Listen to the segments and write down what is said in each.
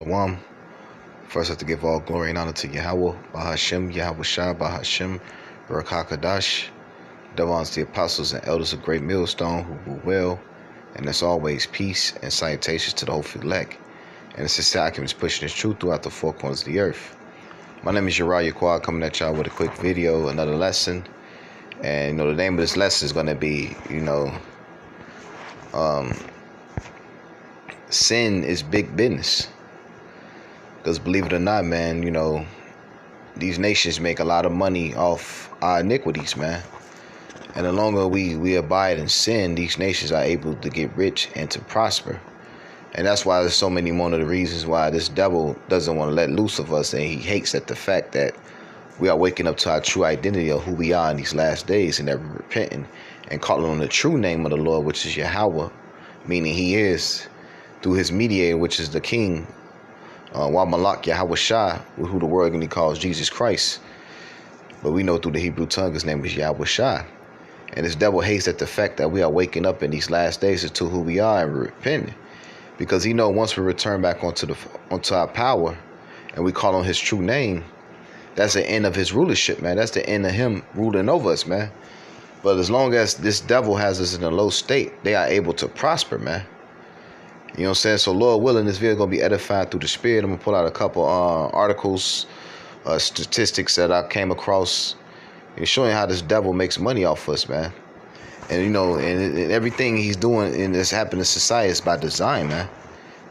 One, first, I have to give all glory and honor to Yahweh, Bahashem, Yahweh Shah, Bahashem, Barak HaKadosh, Devons, the apostles and elders of Great Millstone, who rule well, and as always, peace and salutations to the whole elect. And it's a sacrament pushing this truth throughout the four corners of the earth. My name is Uriah Quad, coming at y'all with a quick video, another lesson. And, the name of this lesson is going to be, sin is big business. Because believe it or not, man, these nations make a lot of money off our iniquities, man. And the longer we abide in sin, these nations are able to get rich and to prosper. And that's why there's so many one of the reasons why this devil doesn't want to let loose of us. And he hates at the fact that we are waking up to our true identity of who we are in these last days, and that we're repenting and calling on the true name of the Lord, which is Yahweh, meaning he is, through his mediator, which is the King, Wa Malak Yahweh Shah, who the world really calls Jesus Christ. But we know through the Hebrew tongue his name is Yahweh Shah. And this devil hates at the fact that we are waking up in these last days to who we are and repenting. Because he knows once we return back onto our power and we call on his true name, that's the end of his rulership, man. That's the end of him ruling over us, man. But as long as this devil has us in a low state, they are able to prosper, man. You know what I'm saying? So Lord willing, this video is going to be edified through the Spirit. I'm going to pull out a couple articles, statistics that I came across, showing how this devil makes money off us, man. And, and everything he's doing in this happening in society is by design, man.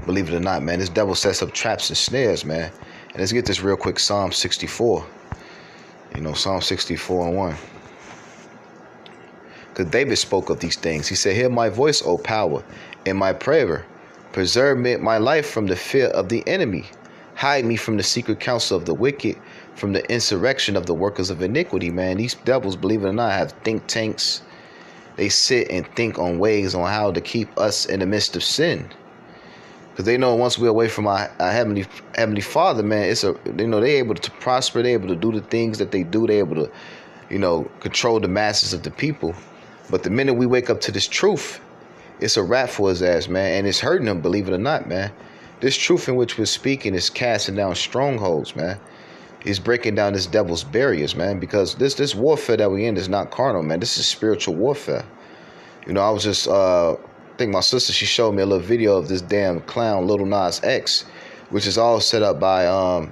Believe it or not, man. This devil sets up traps and snares, man. And let's get this real quick. Psalm 64. Psalm 64 and 1. Because David spoke of these things. He said, "Hear my voice, O power, in my prayer. Preserve my life from the fear of the enemy. Hide me from the secret counsel of the wicked, from the insurrection of the workers of iniquity." Man, these devils, believe it or not, have think tanks. They sit and think on ways on how to keep us in the midst of sin. Because they know once we're away from our heavenly Father, man, they're able to prosper. They're able to do the things that they do. They're able to, control the masses of the people. But the minute we wake up to this truth, it's a wrap for his ass, man. And it's hurting him, believe it or not, man. This truth in which we're speaking is casting down strongholds, man. It's breaking down this devil's barriers, man. Because this warfare that we're in is not carnal, man. This is spiritual warfare. I was just, I think my sister, she showed me a little video of this damn clown, Lil Nas X, which is all set up by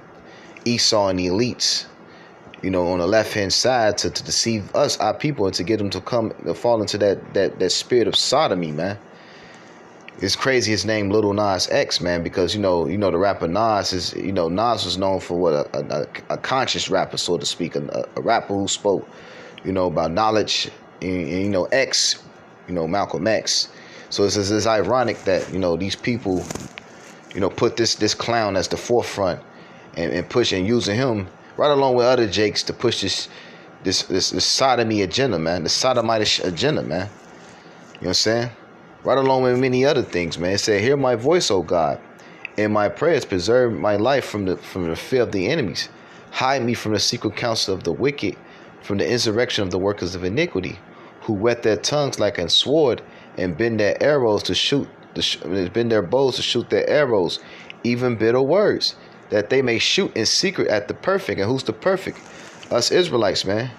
Esau and the elites, on the left-hand side to deceive us, our people, and to get them to fall into that spirit of sodomy, man. It's crazy his name Lil Nas X, man, because, the rapper Nas is, Nas was known for what, a conscious rapper, so to speak, a rapper who spoke, about knowledge, and X, Malcolm X. So it's ironic that, these people, put this clown as the forefront and push and using him right along with other jakes to push this sodomy agenda, man, the sodomitish agenda, man. You know what I'm saying? Right along with many other things, man. It said, "Hear my voice, O God. In my prayers, preserve my life from the fear of the enemies. Hide me from the secret counsel of the wicked, from the insurrection of the workers of iniquity, who whet their tongues like a sword and bend their arrows to shoot, bend their bows to shoot their arrows, even bitter words, that they may shoot in secret at the perfect." And who's the perfect? Us Israelites, man.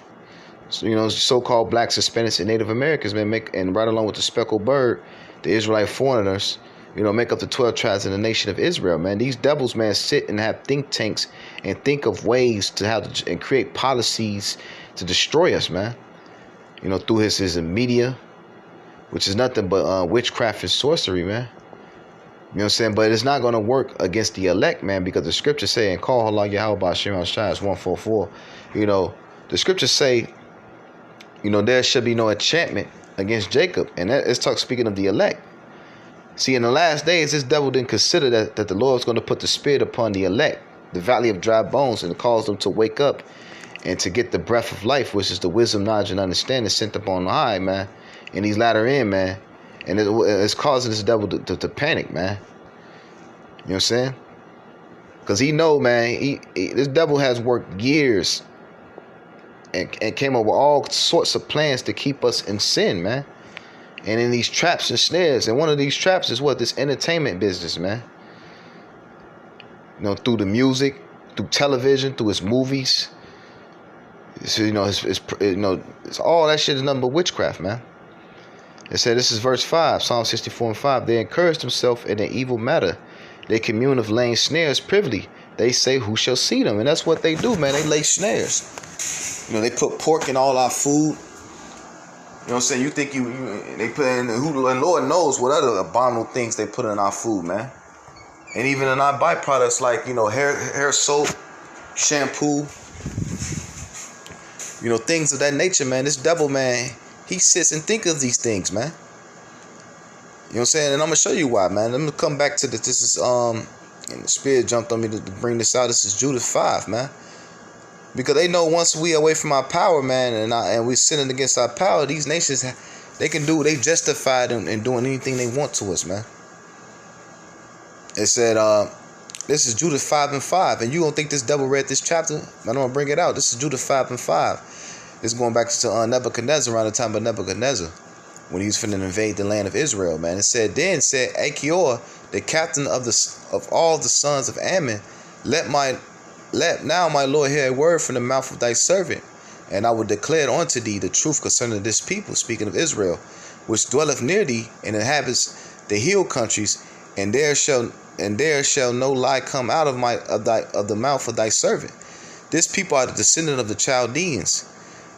So, so-called blacks, Hispanics, and Native Americans, man, and right along with the speckled bird, the Israelite foreigners, make up the 12 tribes in the nation of Israel, man. These devils, man, sit and have think tanks and think of ways to and create policies to destroy us, man. Through his media, which is nothing but witchcraft and sorcery, man. You know what I'm saying? But it's not going to work against the elect, man, because the scriptures say, and call Allah Yahweh Ba'Shem Shai, 144. The scriptures say, there should be no enchantment against Jacob. And it's speaking of the elect. See, in the last days, this devil didn't consider that the Lord's going to put the spirit upon the elect, the valley of dry bones, and cause them to wake up and to get the breath of life, which is the wisdom, knowledge, and understanding sent upon high, man, in these latter end, man. And it's causing this devil to panic, man. You know what I'm saying? Because he know, man, this devil has worked years and came up with all sorts of plans to keep us in sin, man. And in these traps and snares. And one of these traps is what? This entertainment business, man. through the music, through television, through his movies. So, it's all that shit is nothing but witchcraft, man. It said, this is verse 5, Psalm 64 and 5. They encourage themselves in an evil matter. They commune of laying snares privily. They say, who shall see them? And that's what they do, man. They lay snares. They put pork in all our food. You know what I'm saying? You think they put in, and Lord knows what other abominable things they put in our food, man. And even in our byproducts like, hair soap, shampoo, things of that nature, man. This devil, man, he sits and thinks of these things, man. You know what I'm saying? And I'm going to show you why, man. Let me come back to this. This is, and the Spirit jumped on me to bring this out. This is Judah 5, man. Because they know once we away from our power, man, and we sinning against our power, these nations, they justified in doing anything they want to us, man. It said, this is Judah 5 and 5. And you don't think this devil read this chapter? I'm going to bring it out. This is Judah 5 and 5. This is going back to Nebuchadnezzar, around the time of Nebuchadnezzar, when he was finna invade the land of Israel, man. It said, then said Achior, the captain of all the sons of Ammon, let now my Lord hear a word from the mouth of thy servant, and I will declare unto thee the truth concerning this people, speaking of Israel, which dwelleth near thee and inhabits the hill countries, and there shall no lie come out of the mouth of thy servant. This people are the descendant of the Chaldeans.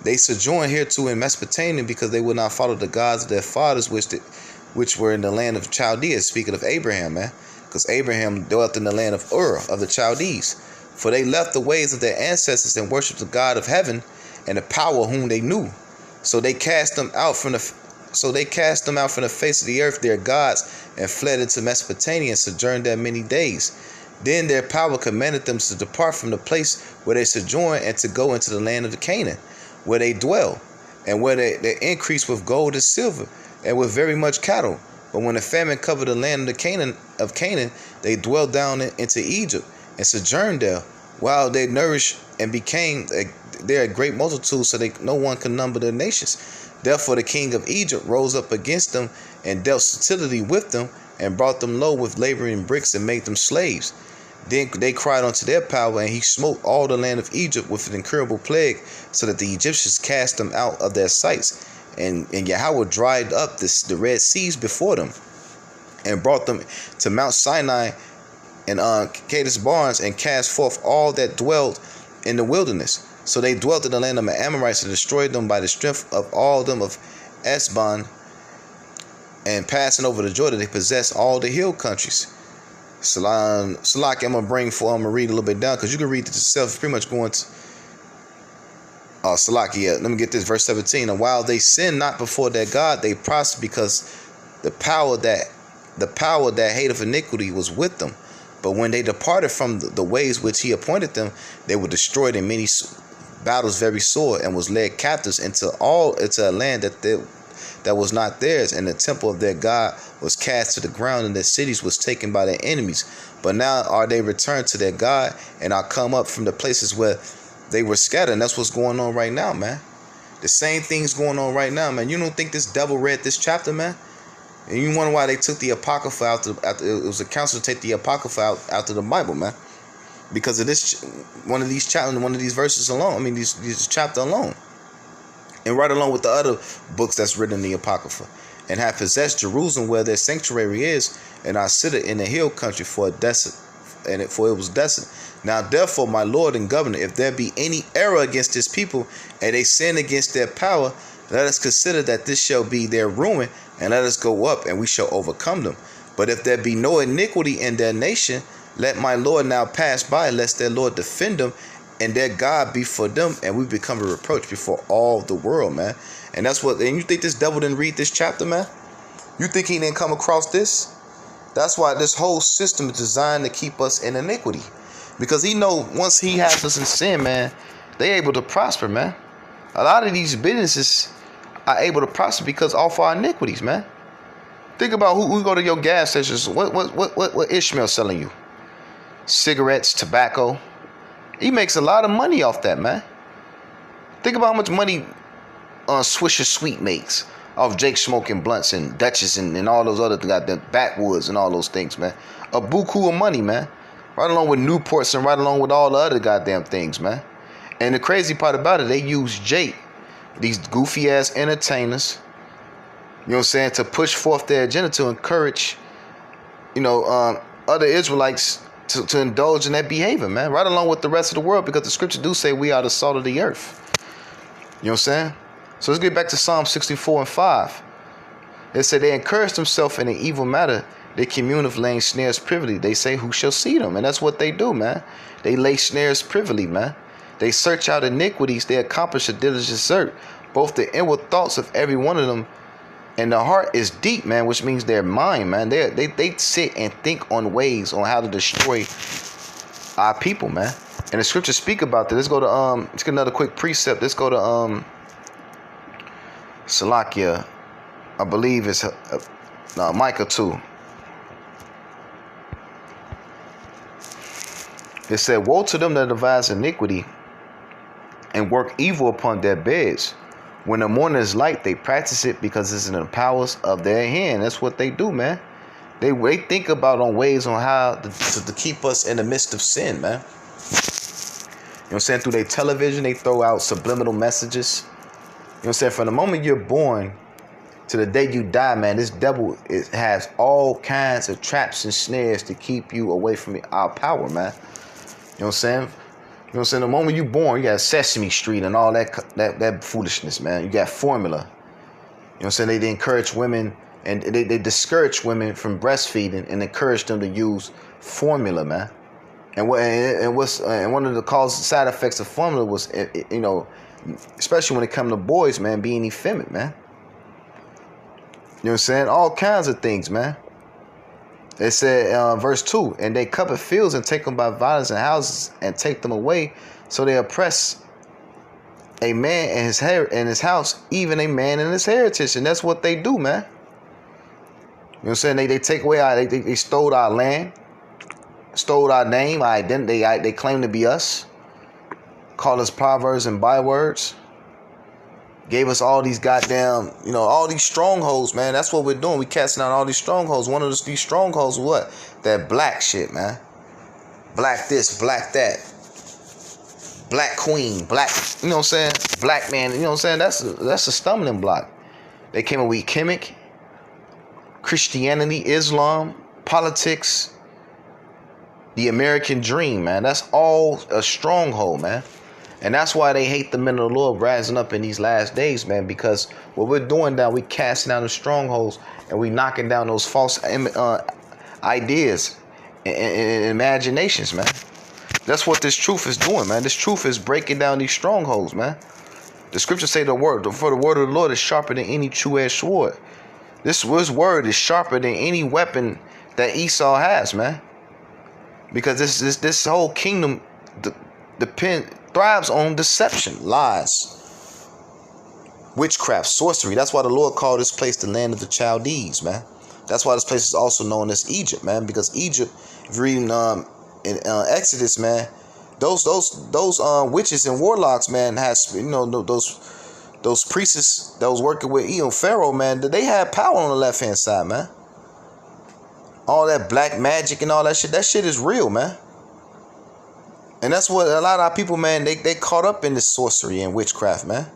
They sojourn hereto in Mesopotamia because they would not follow the gods of their fathers, which were in the land of Chaldea, speaking of Abraham, man. Because Abraham dwelt in the land of Ur, of the Chaldees. For they left the ways of their ancestors and worshipped the God of heaven and the power whom they knew. So they cast them out from the face of the earth, their gods, and fled into Mesopotamia and sojourned there many days. Then their power commanded them to depart from the place where they sojourned and to go into the land of the Canaan, where they dwell, and where they increase with gold and silver, and with very much cattle. But when the famine covered the land of Canaan, they dwelled down into Egypt and sojourned there, while they nourished and became there a great multitude, so no one can number their nations. Therefore the king of Egypt rose up against them and dealt subtility with them, and brought them low with laboring bricks and made them slaves. Then they cried unto their power, and he smote all the land of Egypt with an incurable plague, so that the Egyptians cast them out of their sights. And Yahweh dried up the Red Seas before them, and brought them to Mount Sinai and Kadesh Barnes, and cast forth all that dwelled in the wilderness. So they dwelt in the land of the Amorites and destroyed them by the strength of all them of Esbon, and passing over the Jordan, they possessed all the hill countries. Salaki, I'm gonna bring for. I'm gonna read a little bit down because you can read it yourself. It's pretty much going to. Salaki, yeah. Let me get this verse 17. And while they sinned not before their God, they prospered, because the power that hateth iniquity was with them. But when they departed from the ways which he appointed them, they were destroyed in many battles very sore, and was led captives into a land that was not theirs, and the temple of their God was cast to the ground, and their cities was taken by their enemies. But now are they returned to their God, and are come up from the places where they were scattered. And that's what's going on right now, man. The same thing's going on right now, man. You don't think this devil read this chapter, man? And you wonder why they took the Apocrypha out. It was a council to take the Apocrypha out of the Bible, man. Because of this, one of these verses alone. I mean, this chapter alone. And right along with the other books that's written in the Apocrypha. And have possessed Jerusalem, where their sanctuary is, and are seated in the hill country for it was desolate. Now therefore, my Lord and Governor, if there be any error against this people, and they sin against their power, let us consider that this shall be their ruin, and let us go up, and we shall overcome them. But if there be no iniquity in their nation, let my Lord now pass by, lest their Lord defend them, and their God be for them, and we become a reproach before all the world, man. And that's what. And you think this devil didn't read this chapter, man? You think he didn't come across this? That's why this whole system is designed to keep us in iniquity, because he know once he has us in sin, man, they able to prosper, man. A lot of these businesses are able to prosper because off our iniquities, man. Think about who go to your gas stations. What Ishmael selling you? Cigarettes, tobacco. He makes a lot of money off that, man. Think about how much money Swisher Sweet makes off Jake smoking blunts and Dutchess and all those other things, the backwoods and all those things, man. A buku of money, man. Right along with Newports and right along with all the other goddamn things, man. And the crazy part about it, they use Jake, these goofy ass entertainers, you know what I'm saying, to push forth their agenda to encourage, other Israelites to indulge in that behavior, man. Right along with the rest of the world, because the scripture do say we are the salt of the earth. You know what I'm saying? So let's get back to Psalm 64 and 5. It said they encourage themselves in an evil matter. They commune of laying snares privily. They say, who shall see them? And that's what they do, man. They lay snares privily, man. They search out iniquities. They accomplish a diligent search. Both the inward thoughts of every one of them and the heart is deep, man, which means their mind, man. They sit and think on ways on how to destroy our people, man. And the scriptures speak about that. Let's go to let's get another quick precept. Let's go to Salakia. I believe it's Micah 2. It said, woe to them that devise iniquity and work evil upon their beds. When the morning is light, they practice it because it's in the powers of their hand. That's what they do, man. They think about on ways on how to keep us in the midst of sin, man. You know what I'm saying? Through their television, they throw out subliminal messages. You know what I'm saying? From the moment you're born to the day you die, man, this devil has all kinds of traps and snares to keep you away from our power, man. You know what I'm saying? You know what I'm saying? The moment you're born, you got Sesame Street and all that foolishness, man. You got formula. You know what I'm saying? They encourage women and they discourage women from breastfeeding and encourage them to use formula, man. And one of the side effects of formula was, especially when it comes to boys, man, being effeminate, man. You know what I'm saying? All kinds of things, man. It said, verse 2, and they covet fields and take them by violence and houses and take them away. So they oppress a man and his house, even a man and his heritage. And that's what they do, man. You know what I'm saying? They take away they stole our land, stole our name, our identity. They claim to be us, call us proverbs and bywords. Gave us all these goddamn, all these strongholds, man. That's what we're doing. We casting out all these strongholds. One of these strongholds, what? That black shit, man. Black this, black that. Black queen, black, you know what I'm saying? Black man, you know what I'm saying? That's a stumbling block. They came up with Kemet, Christianity, Islam, politics, the American dream, man. That's all a stronghold, man. And that's why they hate the men of the Lord rising up in these last days, man, because what we're doing now, we casting down the strongholds and we knocking down those false ideas and imaginations, man. That's what this truth is doing, man. This truth is breaking down these strongholds, man. The scriptures say the word of the Lord is sharper than any two-edged sword. This word is sharper than any weapon that Esau has, man. Because this whole kingdom thrives on deception, lies, witchcraft, sorcery. That's why the Lord called this place the land of the Chaldees, man. That's why this place is also known as Egypt, man. Because Egypt, if you're reading in Exodus, man, those witches and warlocks, man, has those priests that was working with Pharaoh, man, they had power on the left hand side, man. All that black magic and all that shit is real, man. And that's what a lot of our people, man, they caught up in this sorcery and witchcraft, man.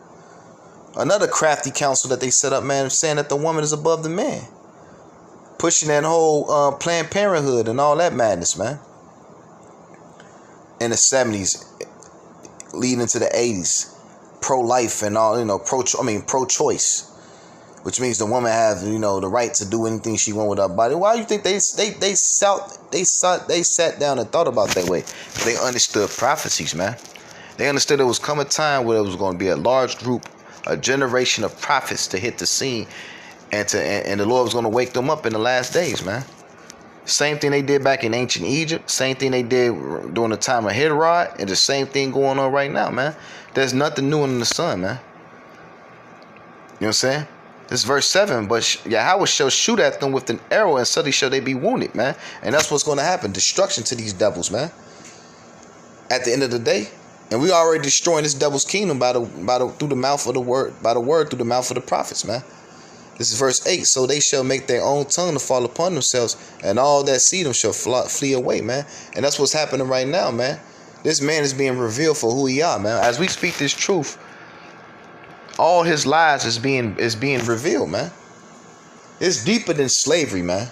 Another crafty council that they set up, man, saying that the woman is above the man. Pushing that whole Planned Parenthood and all that madness, man. In the 70s, leading into the 80s. Pro-life and all, pro-choice. Which means the woman has, the right to do anything she wants with her body. Why do you think they sat down and thought about that way? They understood prophecies, man. They understood there was come a time where there was going to be a large group, a generation of prophets to hit the scene, and the Lord was going to wake them up in the last days, man. Same thing they did back in ancient Egypt. Same thing they did during the time of Herod, and the same thing going on right now, man. There's nothing new under the sun, man. You know what I'm saying? This is verse 7, but Yahweh shall shoot at them with an arrow, and suddenly shall they be wounded, man. And that's what's going to happen. Destruction to these devils, man. At the end of the day. And we already destroying this devil's kingdom through the mouth of the word, by the word through the mouth of the prophets, man. This is verse 8. So they shall make their own tongue to fall upon themselves, and all that see them shall flee away, man. And that's what's happening right now, man. This man is being revealed for who he are, man. As we speak this truth, all his lies is being revealed, man. It's deeper than slavery, man.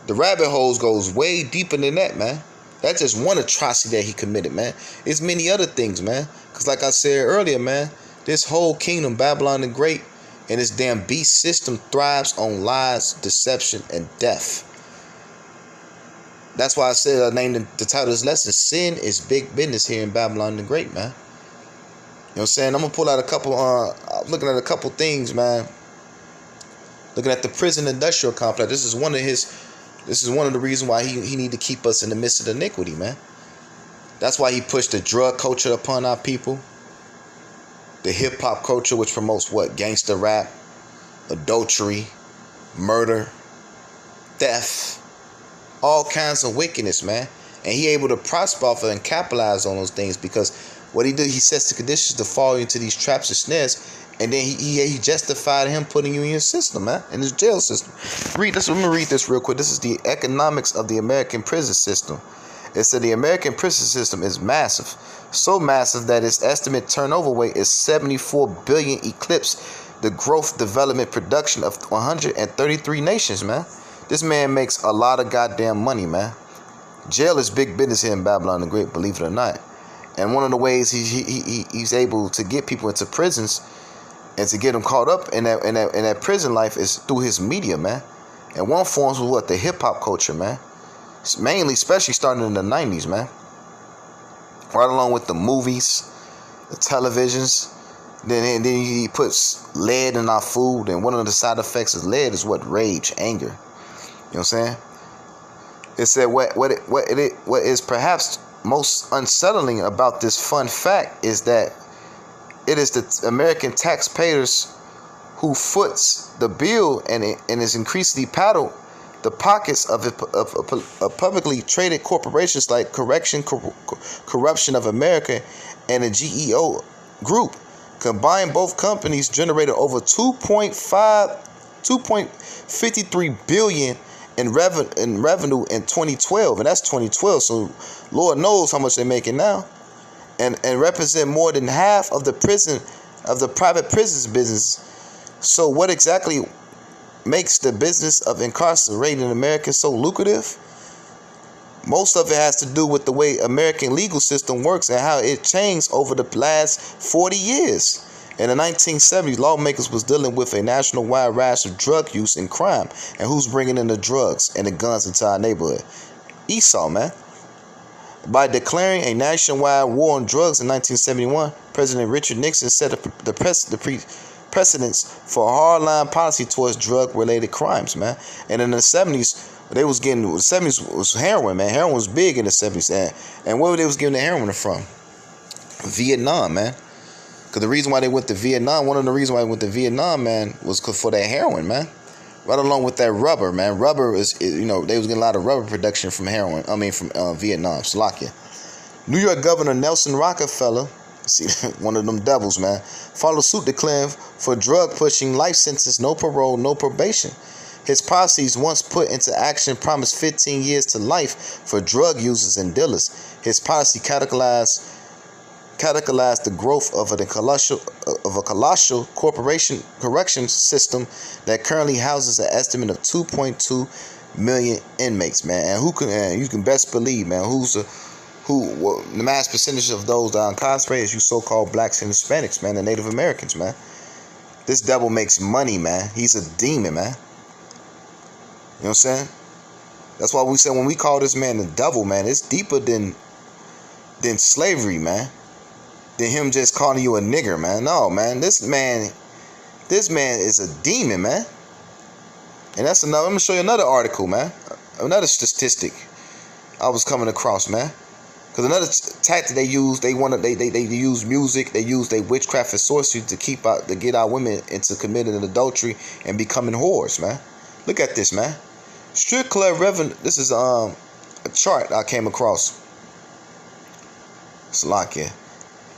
The rabbit holes goes way deeper than that, man. That's just one atrocity that he committed, man. It's many other things, man. Because like I said earlier, man, this whole kingdom, Babylon the Great, and this damn beast system thrives on lies, deception, and death. That's why I said I named the title of this lesson, Sin is Big Business here in Babylon the Great, man. You know what I'm saying? I'm going to pull out a couple, looking at a couple things, man. Looking at the prison industrial complex. This is one of the reasons why he need to keep us in the midst of iniquity, man. That's why he pushed the drug culture upon our people. The hip-hop culture, which promotes what? Gangster rap, adultery, murder, theft, all kinds of wickedness, man. And he able to prosper off of and capitalize on those things, because what he did, he sets the conditions to fall into these traps and snares, and then he justified him putting you in your system, man, in his jail system. Read this. Let me read this real quick. This is the economics of the American prison system. It said the American prison system is massive, so massive that its estimate turnover rate is 74 billion, eclipse the growth, development, production of 133 nations, man. This man makes a lot of goddamn money, man. Jail is big business here in Babylon the Great, believe it or not. And one of the ways he's able to get people into prisons and to get them caught up in that prison life is through his media, man. And one form was what? The hip-hop culture, man. Mainly, especially starting in the 90s, man. Right along with the movies, the televisions. Then he puts lead in our food, and one of the side effects of lead is what? Rage, anger. You know what I'm saying? It said what is perhaps most unsettling about this fun fact is that it is the American taxpayers who foots the bill and is increasingly paddled the pockets of publicly traded corporations like Corruption of America and the GEO Group. Combined, both companies generated over 2.53 billion in revenue in 2012, and that's 2012. So Lord knows how much they're making now, and represent more than half of the private prisons business. So what exactly makes the business of incarcerating Americans so lucrative? Most of it has to do with the way American legal system works and how it changed over the last 40 years. In the 1970s, lawmakers was dealing with a nationwide rise of drug use and crime. And who's bringing in the drugs and the guns into our neighborhood? Esau, man. By declaring a nationwide war on drugs in 1971, President Richard Nixon set up the precedents for hardline policy towards drug-related crimes, man. And in the 70s, the 70s was heroin, man. Heroin was big in the 70s. And where they was getting the heroin from? Vietnam, man. Because the reason why they went to Vietnam, one of the reasons why they went to Vietnam, man, was for that heroin, man. Right along with that rubber, man. Rubber is, they was getting a lot of rubber production from heroin. From Vietnam, Slovakia. New York Governor Nelson Rockefeller, see, one of them devils, man, followed suit, declaring for drug pushing life sentence, no parole, no probation. His policies, once put into action, promised 15 years to life for drug users and dealers. His policy catalyzed the growth of a colossal correction system that currently houses an estimate of 2.2 million inmates, man. And you can best believe, man, the mass percentage of those that are incarcerated is you so-called blacks and Hispanics, man, and Native Americans, man. This devil makes money, man. He's a demon, man. You know what I'm saying? That's why we say when we call this man the devil, man, it's deeper than slavery, man. Than him just calling you a nigger, man. No, man. This man is a demon, man. And that's another. I'm gonna show you another article, man. Another statistic I was coming across, man. Because another tactic they use, they use music, they use their witchcraft and sorcery to get our women into committing adultery and becoming whores, man. Look at this, man. Strip club revenue. This is a chart I came across. Slovakia.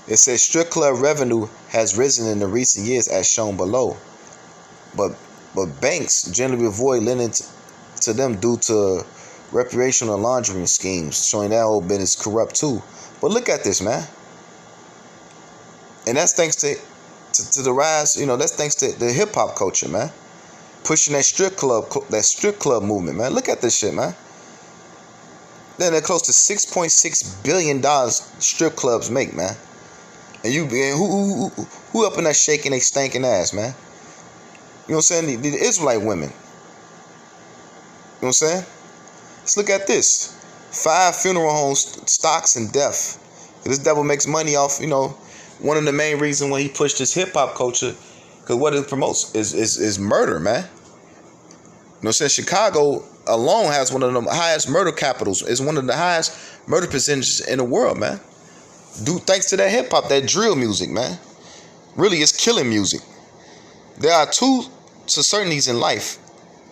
It says strip club revenue has risen in the recent years as shown below. but banks generally avoid lending to them due to reputational laundering schemes, showing that whole business corrupt too. But look at this, man. And that's thanks to the rise, that's thanks to the hip hop culture, man. Pushing that strip club movement, man. Look at this shit, man. Then they're close to $6.6 billion strip clubs make, man. And who up in that shaking they stinking ass, man? You know what I'm saying? The Israelite women. You know what I'm saying? Let's look at this. 5 funeral homes, stocks, and death. This devil makes money off, one of the main reasons why he pushed this hip hop culture, because what it promotes is murder, man. You know what I'm saying? Chicago alone has one of the highest murder capitals. It's one of the highest murder percentages in the world, man. Thanks to that hip hop, that drill music, man. Really, it's killing music. There are 2 certainties in life: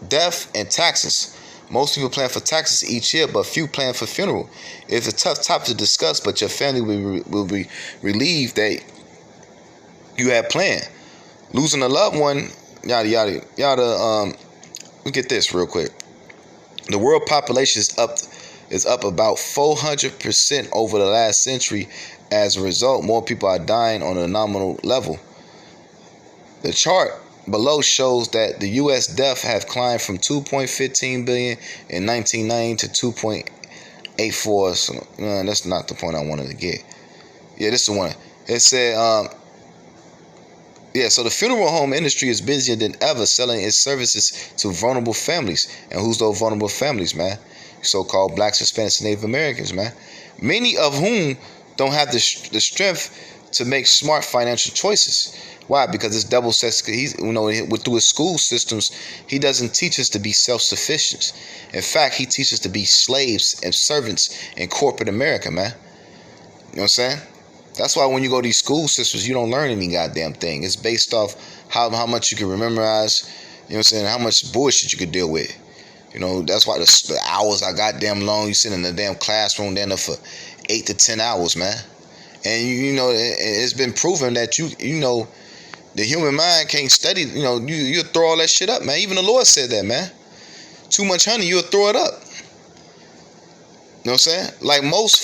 death and taxes. Most people plan for taxes each year, but few plan for funeral. It's a tough topic to discuss, but your family will be relieved that you had planned. Losing a loved one, yada yada yada. Look at this real quick. The world population is up about 400% over the last century. As a result, more people are dying on a nominal level. The chart below shows that the U.S. deaths have climbed from 2.15 billion in 1990 to 2.84. So, that's not the point I wanted to get. Yeah, this is the one. It said, so the funeral home industry is busier than ever selling its services to vulnerable families. And who's those vulnerable families, man? So-called blacks, Hispanics, and Native Americans, man. Many of whom don't have the strength to make smart financial choices. Why? Because this devil says through his school systems, he doesn't teach us to be self-sufficient. In fact, he teaches us to be slaves and servants in corporate America, man. You know what I'm saying? That's why when you go to these school systems, you don't learn any goddamn thing. It's based off how much you can memorize, you know what I'm saying, how much bullshit you can deal with. That's why the hours are goddamn long. You sit in the damn classroom down there for 8 to 10 hours, man. And it's been proven that the human mind can't study. You throw all that shit up, man. Even the Lord said that, man. Too much honey, you'll throw it up. You know what I'm saying? Like most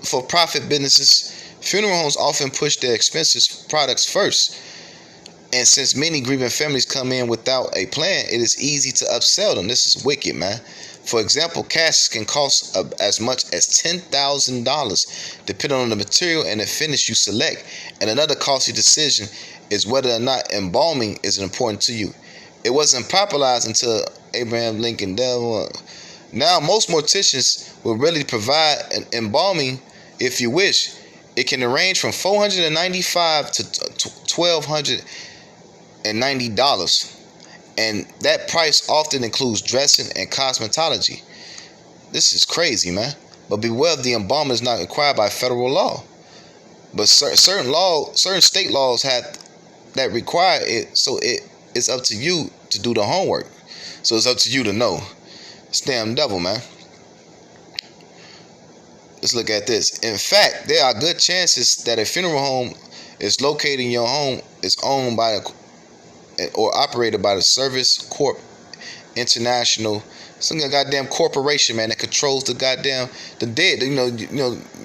for-profit businesses, funeral homes often push their expensive products first. And since many grieving families come in without a plan, it is easy to upsell them. This is wicked, man. For example, caskets can cost as much as $10,000, depending on the material and the finish you select. And another costly decision is whether or not embalming is important to you. It wasn't popularized until Abraham Lincoln. Now, most morticians will really provide an embalming if you wish. It can range from $495 to $1,290. And that price often includes dressing and cosmetology. This is crazy, man. But beware, the embalming is not required by federal law. But certain state laws have that require it, so it's up to you to do the homework. So it's up to you to know. It's damn devil, man. Let's look at this. In fact, there are good chances that a funeral home is located in your home is owned by or operated by the Service Corp International, some goddamn corporation, man, that controls the dead.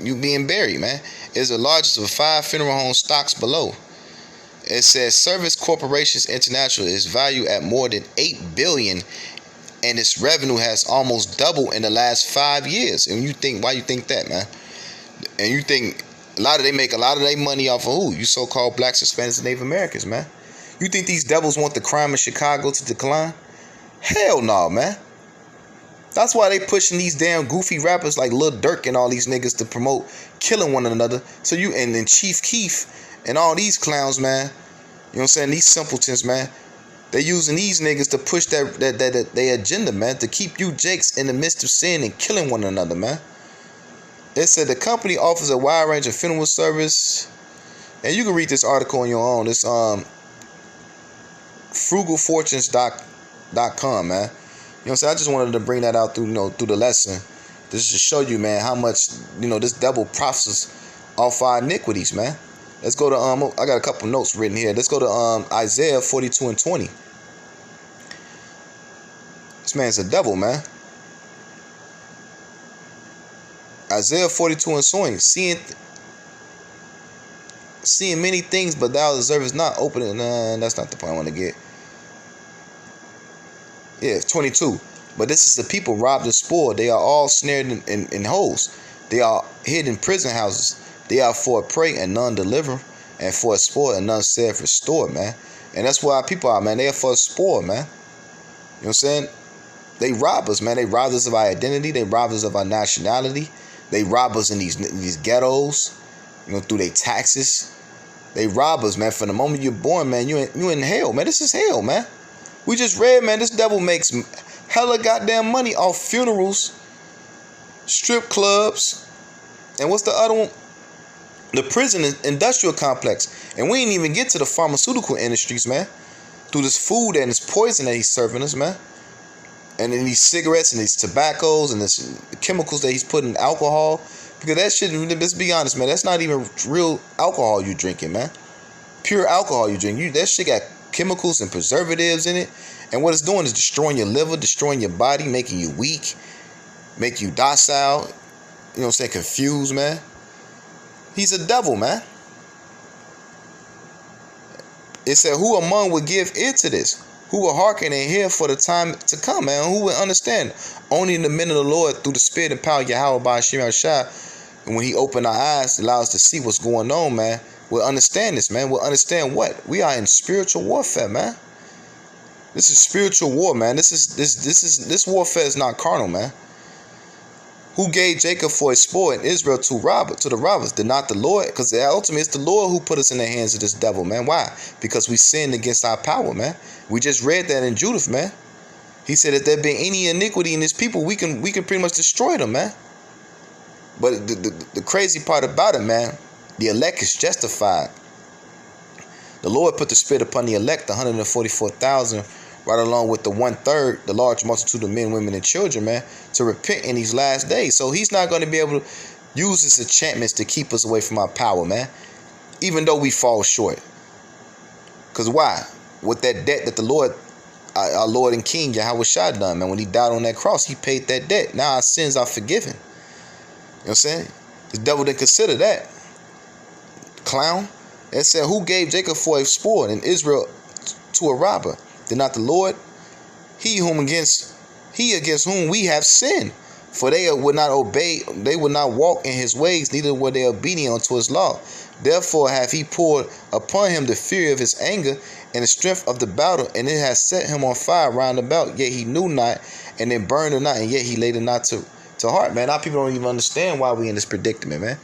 You being buried, man. It's the largest of 5 funeral home stocks below. It says Service Corporations International is valued at more than $8 billion, and its revenue has almost doubled in the last 5 years. And why you think that, man? And you think they make a lot of their money off of who? You so-called blacks, Hispanics, and Native Americans, man. You think these devils want the crime in Chicago to decline? Hell no, man. That's why they pushing these damn goofy rappers like Lil Durk and all these niggas to promote killing one another. So and then Chief Keef and all these clowns, man. You know what I'm saying? These simpletons, man. They using these niggas to push their agenda, man, to keep you jakes in the midst of sin and killing one another, man. It said the company offers a wide range of funeral service, and you can read this article on your own. It's frugalfortunes.com, man. You know what I'm saying? I just wanted to bring that out through the lesson. This is to show you, man, how much this devil profits off our iniquities, man. Let's go to I got a couple notes written here. Let's go to Isaiah 42:20. This man's a devil, man. Isaiah 42 and swing, seeing many things, but thou deservest not opening. Nah, that's not the point I want to get. Yeah, 22. But this is the people robbed and spoiled. They are all snared in holes. They are hid in prison houses. They are for a prey and none deliver, and for a spoil and none saith restore, man. And that's why our people are, man. They are for a spoil, man. You know what I'm saying? They rob us, man. They rob us of our identity. They rob us of our nationality. They rob us in these ghettos, you know, through their taxes. They rob us, man. From the moment you're born, man, you in hell, man. This is hell, man. We just read, man, this devil makes hella goddamn money off funerals, strip clubs, and what's the other one? The prison industrial complex. And we ain't even get to the pharmaceutical industries, man. Through this food and this poison that he's serving us, man. And then these cigarettes and these tobaccos and this chemicals that he's putting in alcohol. Because that shit, let's be honest, man, that's not even real alcohol you drinking, man. Pure alcohol you drink. That shit got chemicals and preservatives in it. And what it's doing is destroying your liver, destroying your body, making you weak, make you docile, you know what I'm saying, confused, man. He's a devil, man. It said, who among would give ear to this? Who will hearken and hear for the time to come, man? Who will understand? Only in the men of the Lord, through the spirit and power of Yahweh by Hashem Shah, and when he opened our eyes, allow us to see what's going on, man, we'll understand this, man. We'll understand what? We are in spiritual warfare, man. This is spiritual war, man. This warfare is not carnal, man. Who gave Jacob for his spoil and Israel to the robbers? Did not the Lord? Because ultimately it's the Lord who put us in the hands of this devil, man. Why? Because we sinned against our power, man. We just read that in Judith, man. He said if there be any iniquity in his people, we can pretty much destroy them, man. But the crazy part about it, man, the elect is justified. The Lord put the spirit upon the elect, 144,000, right along with the 1/3, the large multitude of men, women, and children, man, to repent in these last days. So he's not going to be able to use his enchantments to keep us away from our power, man, even though we fall short. Because why? With that debt that the Lord, our Lord and King, Yahweh Shah done, man, when he died on that cross, he paid that debt. Now our sins are forgiven. You know what I'm saying? The devil didn't consider that. Clown. It said, who gave Jacob for a spoil and Israel to a robber? Did not the Lord? He against whom we have sinned. For they would not obey, they would not walk in his ways, neither were they obedient unto his law. Therefore hath he poured upon him the fury of his anger and the strength of the battle, and it has set him on fire round about, yet he knew not, and it burned not, and yet he laid it not to heart, man. Our people don't even understand why we in this predicament, man.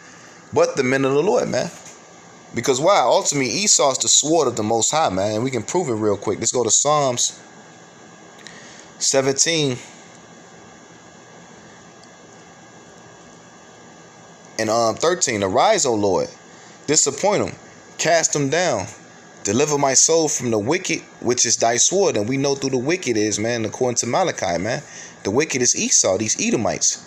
But the men of the Lord, man. Because why? Ultimately, Esau's the sword of the Most High, man. And we can prove it real quick. Let's go to Psalms 17 and 13. Arise, O Lord, disappoint them, cast them down, deliver my soul from the wicked, which is thy sword. And we know who the wicked is, man, according to Malachi, man. The wicked is Esau, these Edomites.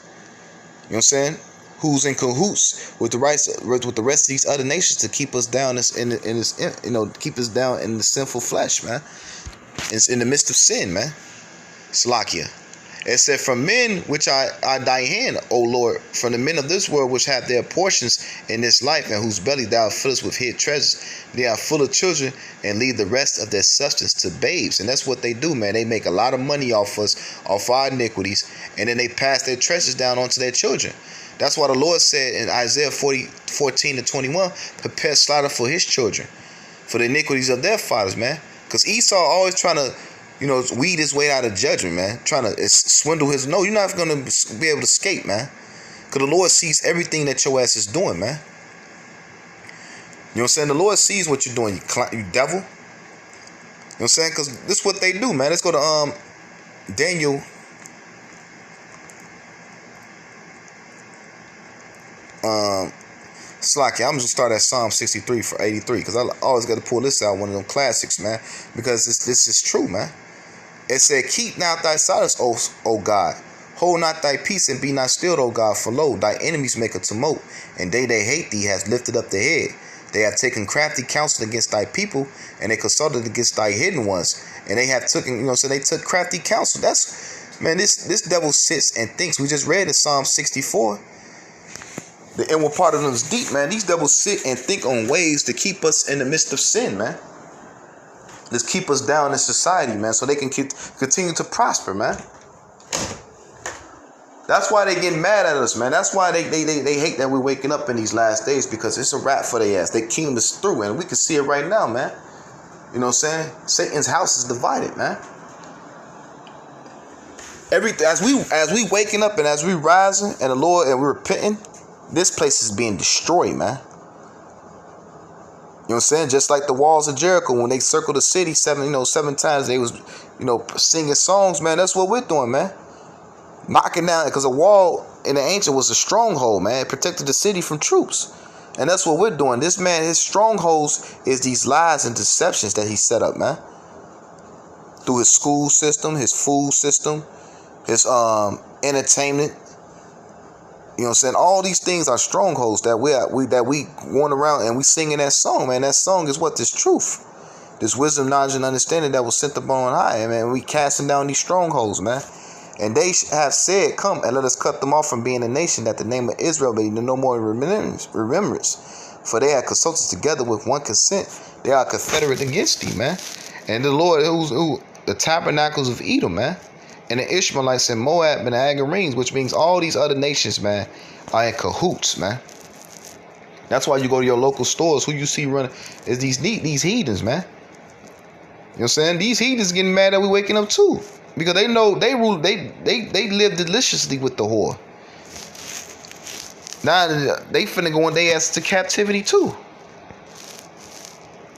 You know what I'm saying? Who's in cahoots with the rest of these other nations to keep us down keep us down in the sinful flesh, man. It's in the midst of sin, man. Slakia. It said, from men which are thy hand, O Lord, from the men of this world which have their portions in this life, and whose belly thou fillest with hid treasures. They are full of children, and leave the rest of their substance to babes. And that's what they do, man. They make a lot of money off us, off our iniquities, and then they pass their treasures down onto their children. That's why the Lord said in Isaiah 14-21, prepare slaughter for his children, for the iniquities of their fathers, man. Because Esau always trying to, weed his way out of judgment, man. Trying to swindle his. No, you're not going to be able to escape, man. Because the Lord sees everything that your ass is doing, man. You know what I'm saying? The Lord sees what you're doing, you devil. You know what I'm saying? Because this is what they do, man. Let's go to Daniel. Slacky, I'm just start at Psalm 63 for 83, because I always got to pull this out, one of them classics, man, because this is true, man. It said, keep not thy silence, O God, hold not thy peace, and be not still, O God, for lo, thy enemies make a tumult, and they that hate thee has lifted up their head. They have taken crafty counsel against thy people, and they consulted against thy hidden ones, and they have taken, so they took crafty counsel. That's Man, this devil sits and thinks. We just read in Psalm 64. The inward part of them is deep, man. These devils sit and think on ways to keep us in the midst of sin, man. Just keep us down in society, man, so they can continue to prosper, man. That's why they get mad at us, man. That's why they hate that we're waking up in these last days, because it's a wrap for their ass. They kingdom is through, and we can see it right now, man. You know what I'm saying? Satan's house is divided, man. Everything as we waking up and as we rising and the Lord and we're repenting, this place is being destroyed, man. You know what I'm saying? Just like the walls of Jericho, when they circled the city seven times, they was, singing songs, man. That's what we're doing, man. Knocking down, because a wall in the ancient was a stronghold, man. It protected the city from troops. And that's what we're doing. This man, his strongholds is these lies and deceptions that he set up, man. Through his school system, his food system, his entertainment. You know what I'm saying? All these things are strongholds that we want around, and we singing that song, man. That song is what? This truth. This wisdom, knowledge, and understanding that was sent up on high, man. We casting down these strongholds, man. And they have said, come and let us cut them off from being a nation, that the name of Israel may no more remembrance. For they are consulted together with one consent. They are confederate against thee, man. And the Lord, who the tabernacles of Edom, man. And the Ishmaelites and Moab and the Agarenes, which means all these other nations, man, are in cahoots, man. That's why you go to your local stores, who you see running is these heathens, man. You know what I'm saying? These heathens getting mad that we waking up too. Because they know they live deliciously with the whore. Now they finna go on their ass to captivity too.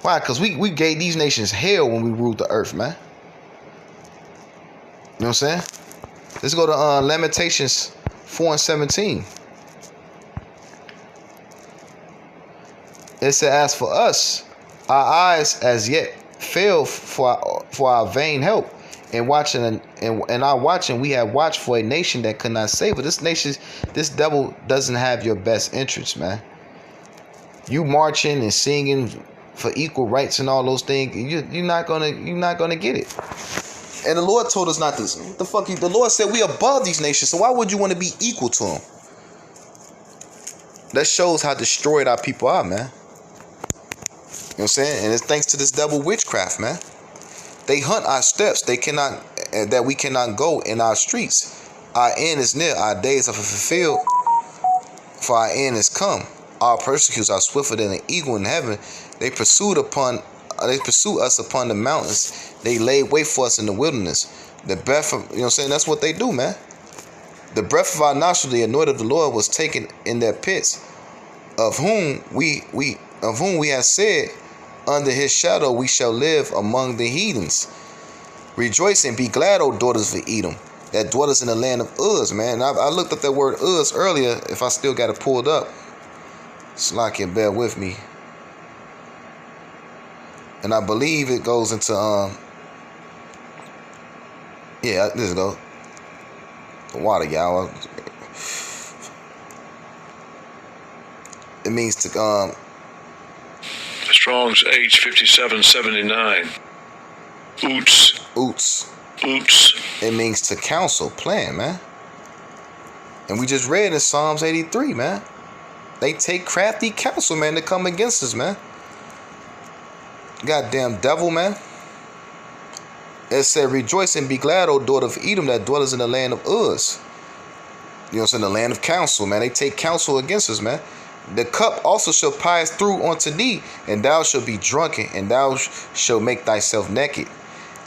Why? Because we gave these nations hell when we ruled the earth, man. You know what I'm saying? Let's go to Lamentations 4:17. It says, as for us, our eyes as yet fail for our vain help. And watching and our watching, we have watched for a nation that could not save. But this devil doesn't have your best interests, man. You marching and singing for equal rights and all those things, you're not gonna get it. And the Lord told us not to. What the fuck? The Lord said we above these nations, so why would you want to be equal to them? That shows how destroyed our people are, man. You know what I'm saying? And it's thanks to this devil witchcraft, man. They hunt our steps. They cannot, that we cannot go in our streets. Our end is near. Our days are fulfilled, for our end is come. Our persecutors are swifter than an eagle in heaven. They pursue us upon the mountains. They lay wait for us in the wilderness. The breath of, you know what I'm saying? That's what they do, man. The breath of our nostrils, the anointing of the Lord, was taken in their pits, of whom we have said, under his shadow we shall live among the heathens. Rejoice and be glad, O daughters of Edom, that dwellers in the land of Uz, man. I looked up that word Uz earlier, if I still got it pulled up. Slack and bear with me. And I believe it goes into this go. The water, y'all. It means to Strong's H5779. Oots. It means to counsel, plan, man. And we just read in Psalms 83, man. They take crafty counsel, man, to come against us, man. Goddamn devil, man. It said, rejoice and be glad, O daughter of Edom, that dwellers in the land of Uz. You know what I'm saying? The land of counsel, man. They take counsel against us, man. The cup also shall pass through unto thee, and thou shalt be drunken, and thou shalt make thyself naked.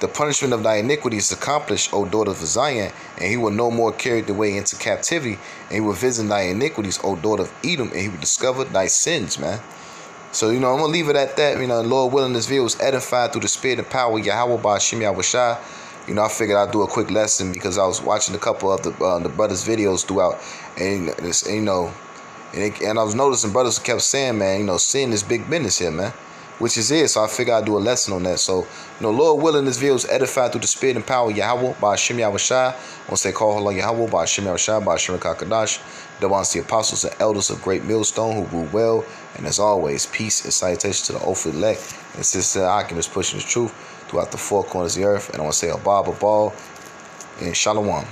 The punishment of thy iniquity is accomplished, O daughter of Zion, and he will no more carry the way into captivity, and he will visit thy iniquities, O daughter of Edom, and he will discover thy sins, man. So, I'm going to leave it at that. Lord willing, this video was edified through the spirit and power of Yahweh by Hashem Yahushua. I figured I'd do a quick lesson because I was watching a couple of the brothers' videos throughout, and and I was noticing brothers kept saying, man, sin is big business here, man, which is it. So I figured I'd do a lesson on that. So, Lord willing, this video is edified through the spirit and power of Yahweh by Hashem Yahushua. I want to say, call Allah Yahweh by Hashem Yahushua by Hashem Kakadash. There wants the apostles and elders of Great Millstone who rule well. And as always, peace and salutation to the Ophir elect and Sister Oculus pushing the truth throughout the four corners of the earth. And I want to say, Abba Ball. and shalom.